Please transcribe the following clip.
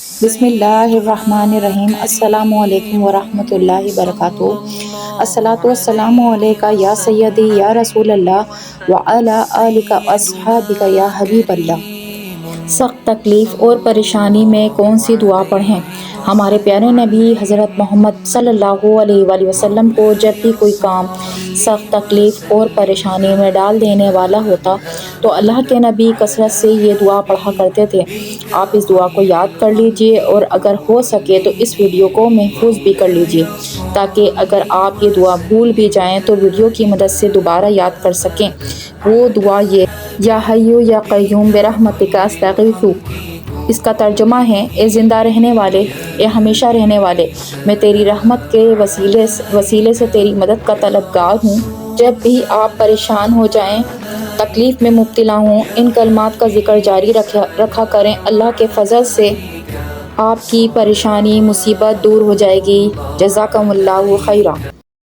بسم اللہ الرحمن الرحیم۔ السلام علیکم ورحمۃ اللہ وبرکاتہ۔ الصلاۃ والسلام علیک یا سیدی یا رسول اللہ وعلی آلک واصحابک یا حبیب اللہ۔ سخت تکلیف اور پریشانی میں کون سی دعا پڑھیں؟ ہمارے پیارے نبی حضرت محمد صلی اللہ علیہ وآلہ وسلم کو جب بھی کوئی کام سخت تکلیف اور پریشانی میں ڈال دینے والا ہوتا تو اللہ کے نبی کثرت سے یہ دعا پڑھا کرتے تھے۔ آپ اس دعا کو یاد کر لیجئے اور اگر ہو سکے تو اس ویڈیو کو محفوظ بھی کر لیجئے تاکہ اگر آپ یہ دعا بھول بھی جائیں تو ویڈیو کی مدد سے دوبارہ یاد کر سکیں۔ وہ دعا یہ یا حی یا قیوم برحمتک استغیث، اس کا ترجمہ ہے اے زندہ رہنے والے، اے ہمیشہ رہنے والے، میں تیری رحمت کے وسیلے سے تیری مدد کا طلبگار ہوں۔ جب بھی آپ پریشان ہو جائیں، تکلیف میں مبتلا ہوں، ان کلمات کا ذکر جاری رکھا کریں۔ اللہ کے فضل سے آپ کی پریشانی مصیبت دور ہو جائے گی۔ جزاکم اللہ خیرا۔